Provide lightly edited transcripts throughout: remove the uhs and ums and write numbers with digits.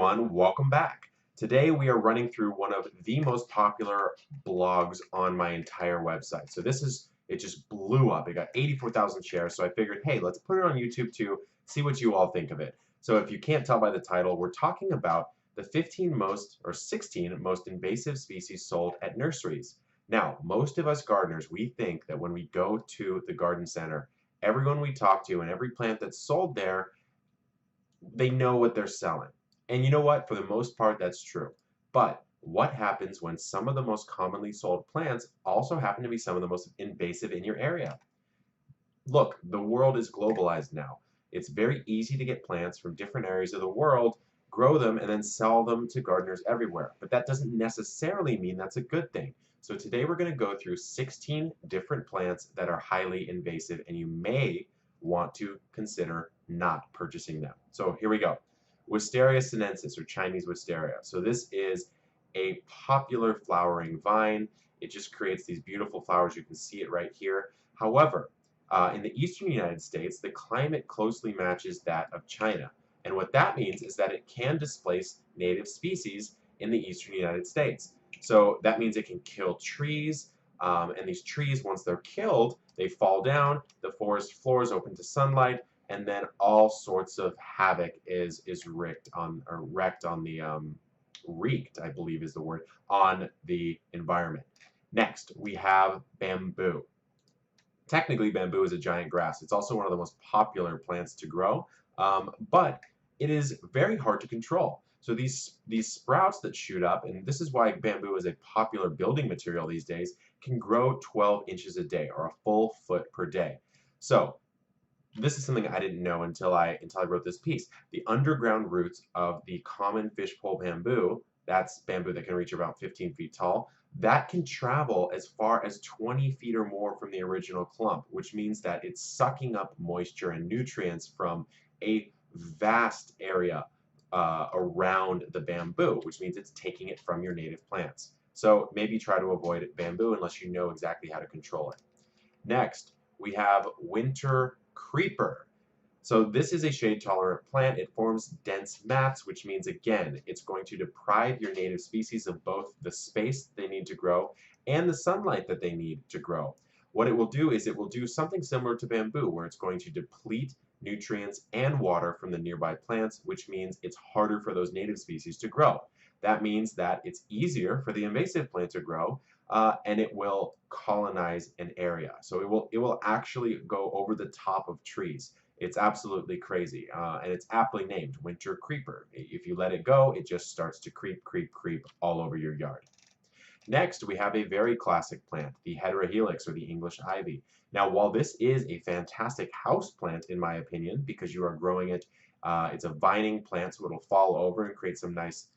everyone, welcome back. Today we are running through one of the most popular blogs on my entire website. It just blew up. It got 84,000 shares, so I figured, hey, let's put it on YouTube too, see what you all think of it. So if you can't tell by the title, we're talking about the 16 most invasive species sold at nurseries. Now, most of us gardeners, we think that when we go to the garden center, everyone we talk to and every plant that's sold there, they know what they're selling. And you know what? For the most part, that's true. But what happens when some of the most commonly sold plants also happen to be some of the most invasive in your area? Look, the world is globalized now. It's very easy to get plants from different areas of the world, grow them, and then sell them to gardeners everywhere. But that doesn't necessarily mean that's a good thing. So today we're going to go through 16 different plants that are highly invasive, and you may want to consider not purchasing them. So here we go. Wisteria sinensis, or Chinese wisteria. So this is a popular flowering vine. It just creates these beautiful flowers. You can see it right here. However, in the eastern United States, the climate closely matches that of China. And what that means is that it can displace native species in the eastern United States. So that means it can kill trees, and these trees, once they're killed, they fall down, the forest floor is open to sunlight, and then all sorts of havoc is wreaked on wreaked, I believe is the word, on the environment. Next, we have bamboo. Technically, bamboo is a giant grass. It's also one of the most popular plants to grow, but it is very hard to control. So these sprouts that shoot up, and this is why bamboo is a popular building material these days, can grow 12 inches a day, or a full foot per day. So this is something I didn't know until I wrote this piece. The underground roots of the common fishpole bamboo, that's bamboo that can reach about 15 feet tall, that can travel as far as 20 feet or more from the original clump, which means that it's sucking up moisture and nutrients from a vast area around the bamboo, which means it's taking it from your native plants. So maybe try to avoid bamboo unless you know exactly how to control it. Next, we have winter creeper. So this is a shade-tolerant plant. It forms dense mats, which means, again, it's going to deprive your native species of both the space they need to grow and the sunlight that they need to grow. What it will do is it will do something similar to bamboo, where it's going to deplete nutrients and water from the nearby plants, which means it's harder for those native species to grow. That means that it's easier for the invasive plant to grow, and it will colonize an area. So it will actually go over the top of trees. It's absolutely crazy, and it's aptly named winter creeper. If you let it go, it just starts to creep, creep, creep all over your yard. Next, we have a very classic plant, the Heterohelix, or the English ivy. Now, while this is a fantastic house plant, in my opinion, because you are growing it, it's a vining plant, so it'll fall over and create some nice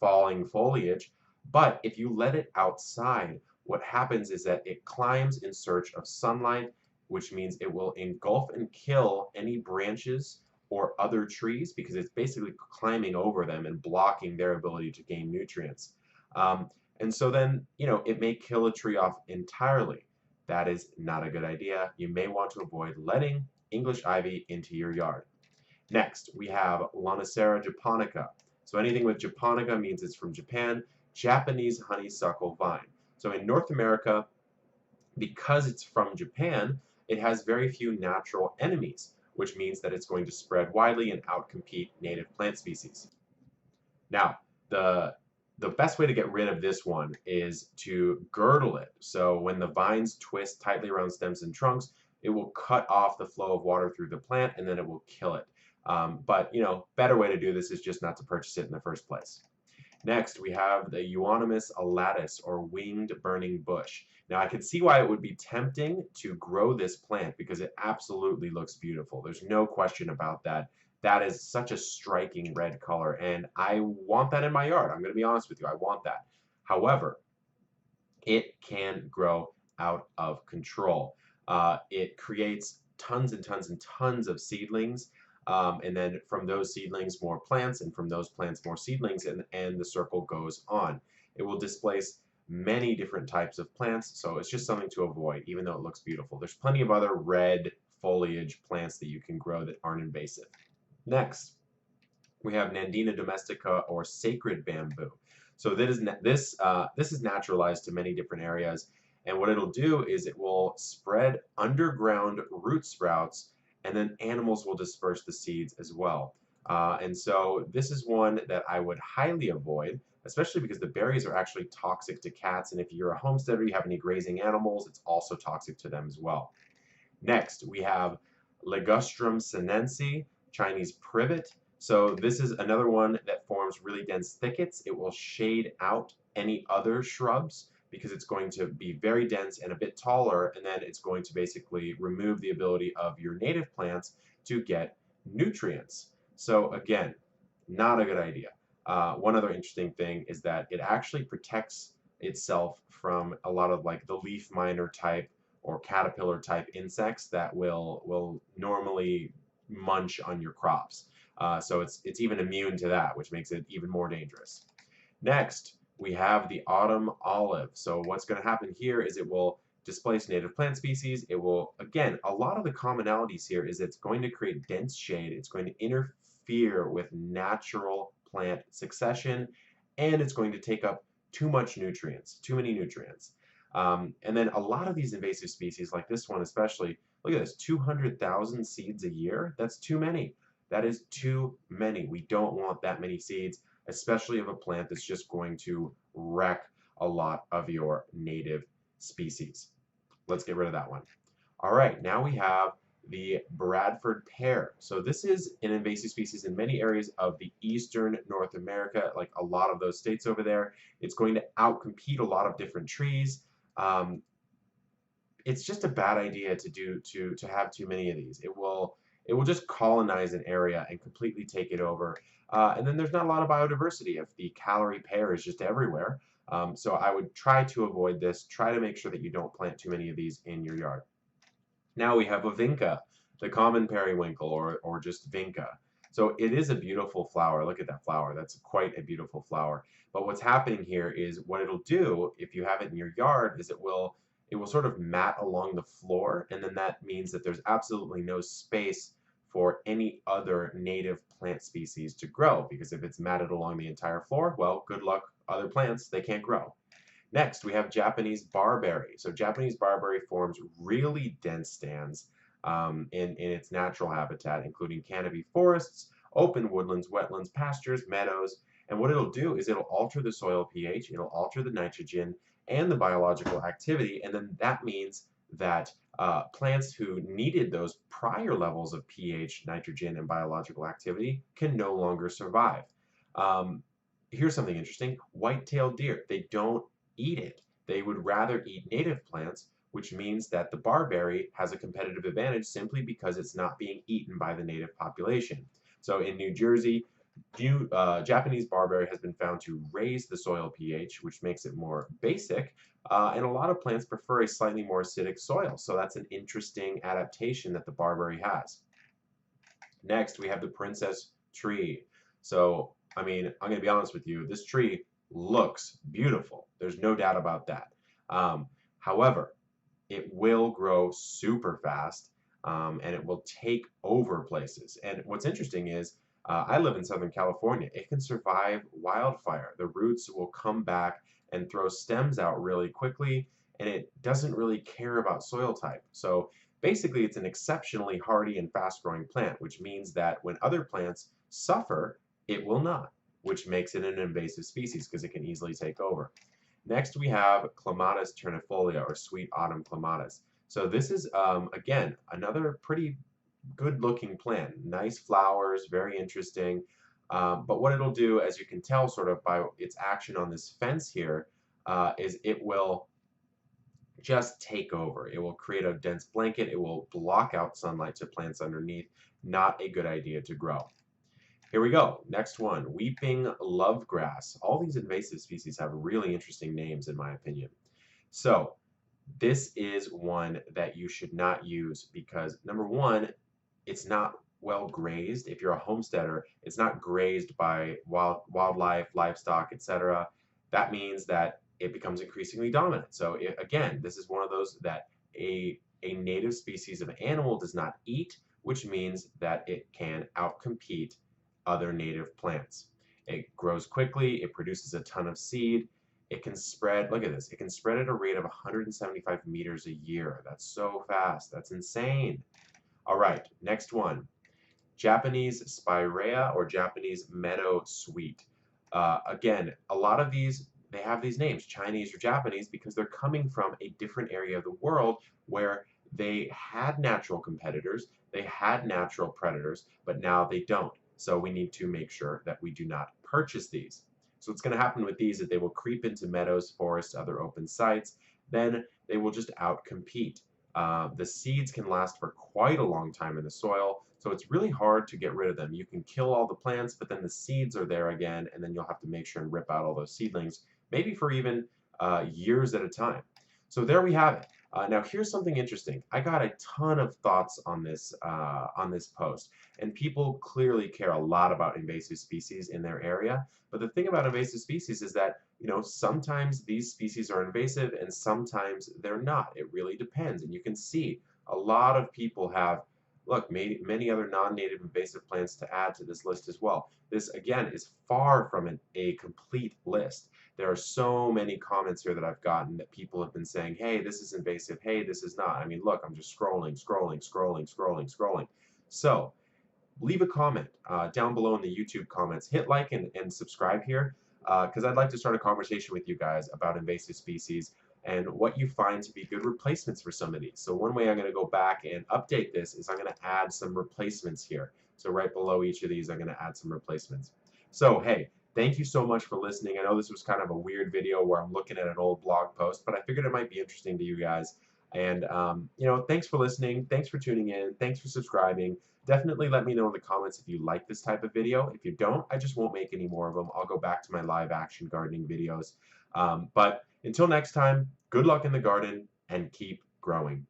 falling foliage. But if you let it outside, what happens is that it climbs in search of sunlight, which means it will engulf and kill any branches or other trees, because it's basically climbing over them and blocking their ability to gain nutrients. And so then, it may kill a tree off entirely. That is not a good idea. You may want to avoid letting English ivy into your yard. Next, we have Lonicera japonica. So anything with japonica means it's from Japan, Japanese honeysuckle vine. So in North America, because it's from Japan, it has very few natural enemies, which means that it's going to spread widely and outcompete native plant species. Now, the best way to get rid of this one is to girdle it. So when the vines twist tightly around stems and trunks, it will cut off the flow of water through the plant, and then it will kill it. But better way to do this is just not to purchase it in the first place. Next, we have the Euonymus alatus, or winged burning bush. Now, I can see why it would be tempting to grow this plant, because it absolutely looks beautiful. There's no question about that. That is such a striking red color, and I want that in my yard. I'm going to be honest with you. I want that. However, it can grow out of control. It creates tons and tons and tons of seedlings, and then from those seedlings more plants, and from those plants more seedlings, and the circle goes on. It will displace many different types of plants, so it's just something to avoid, even though it looks beautiful. There's plenty of other red foliage plants that you can grow that aren't invasive. Next, We have Nandina domestica, or sacred bamboo. So this is naturalized to many different areas, and what it'll do is it will spread underground root sprouts, and then animals will disperse the seeds as well. And so this is one that I would highly avoid, especially because the berries are actually toxic to cats, and if you're a homesteader, you have any grazing animals, it's also toxic to them as well. Next, we have Ligustrum sinense, Chinese privet. So this is another one that forms really dense thickets. It will shade out any other shrubs because it's going to be very dense and a bit taller, and then it's going to basically remove the ability of your native plants to get nutrients. So again, not a good idea. One other interesting thing is that it actually protects itself from a lot of like the leaf miner type or caterpillar type insects that will normally munch on your crops. So it's even immune to that, which makes it even more dangerous. Next, we have the autumn olive. So what's going to happen here is it will displace native plant species. It will, again, a lot of the commonalities here is it's going to create dense shade. It's going to interfere with natural plant succession, and it's going to take up too much nutrients, too many nutrients. And then a lot of these invasive species, like this one especially, look at this, 200,000 seeds a year. That's too many. That is too many. We don't want that many seeds, especially of a plant that's just going to wreck a lot of your native species. Let's get rid of that one. All right, now we have the Bradford pear. So this is an invasive species in many areas of the eastern North America, like a lot of those states over there. It's going to outcompete a lot of different trees. It's just a bad idea to have too many of these. It will just colonize an area and completely take it over. And then there's not a lot of biodiversity if the Callery pear is just everywhere. So I would try to avoid this. Try to make sure that you don't plant too many of these in your yard. Now we have a vinca, the common periwinkle, or just vinca. So it is a beautiful flower. Look at that flower. That's quite a beautiful flower. But what's happening here is what it'll do if you have it in your yard is it will sort of mat along the floor, and then that means that there's absolutely no space for any other native plant species to grow, because if it's matted along the entire floor, well, good luck other plants, they can't grow. Next, we have Japanese barberry. So Japanese barberry forms really dense stands in its natural habitat, including canopy forests, open woodlands, wetlands, pastures, meadows. And what it'll do is it'll alter the soil pH, it'll alter the nitrogen and the biological activity, and then that means that plants who needed those prior levels of pH, nitrogen, and biological activity can no longer survive. Here's something interesting. White-tailed deer, they don't eat it. They would rather eat native plants, which means that the barberry has a competitive advantage simply because it's not being eaten by the native population. So in New Jersey, Japanese barberry has been found to raise the soil pH, which makes it more basic, and a lot of plants prefer a slightly more acidic soil. So that's an interesting adaptation that the barberry has. Next, we have the princess tree. So, I mean, I'm going to be honest with you, this tree looks beautiful. There's no doubt about that. However, it will grow super fast, and it will take over places. And what's interesting is I live in Southern California. It can survive wildfire. The roots will come back and throw stems out really quickly, and it doesn't really care about soil type. So basically, it's an exceptionally hardy and fast-growing plant, which means that when other plants suffer, it will not, which makes it an invasive species because it can easily take over. Next, we have Clematis ternifolia, or sweet autumn clematis. So this is, again, another pretty good-looking plant. Nice flowers, very interesting. But what it'll do, as you can tell sort of by its action on this fence here, is it will just take over. It will create a dense blanket. It will block out sunlight to plants underneath. Not a good idea to grow. Here we go. Next one, weeping lovegrass. All these invasive species have really interesting names, in my opinion. So this is one that you should not use because, number one, it's not well grazed. If you're a homesteader, it's not grazed by wildlife, livestock, etc. That means that it becomes increasingly dominant. So again, this is one of those that a native species of animal does not eat, which means that it can outcompete other native plants. It grows quickly, it produces a ton of seed, it can spread, look at this, it can spread at a rate of 175 meters a year. That's so fast, that's insane. All right, next one. Japanese spirea or Japanese meadow sweet. Again, a lot of these, they have these names, Chinese or Japanese, because they're coming from a different area of the world where they had natural competitors, they had natural predators, but now they don't. So we need to make sure that we do not purchase these. So what's going to happen with these is they will creep into meadows, forests, other open sites. Then they will just outcompete. The seeds can last for quite a long time in the soil, so it's really hard to get rid of them. You can kill all the plants, but then the seeds are there again, and then you'll have to make sure and rip out all those seedlings, maybe for even years at a time. So there we have it. Now here's something interesting. I got a ton of thoughts on this post, and people clearly care a lot about invasive species in their area. But the thing about invasive species is that sometimes these species are invasive and sometimes they're not. It really depends, and you can see a lot of people have. Look, many other non-native invasive plants to add to this list as well. This, again, is far from a complete list. There are so many comments here that I've gotten that people have been saying, hey, this is invasive, hey, this is not. I mean, look, I'm just scrolling, scrolling, scrolling, scrolling, scrolling. So leave a comment down below in the YouTube comments. Hit like and subscribe here because I'd like to start a conversation with you guys about invasive species and what you find to be good replacements for some of these. So one way I'm going to go back and update this is I'm going to add some replacements here. So right below each of these, I'm going to add some replacements. So hey, thank you so much for listening. I know this was kind of a weird video where I'm looking at an old blog post, but I figured it might be interesting to you guys. And, thanks for listening. Thanks for tuning in. Thanks for subscribing. Definitely let me know in the comments if you like this type of video. If you don't, I just won't make any more of them. I'll go back to my live action gardening videos. But until next time, good luck in the garden and keep growing.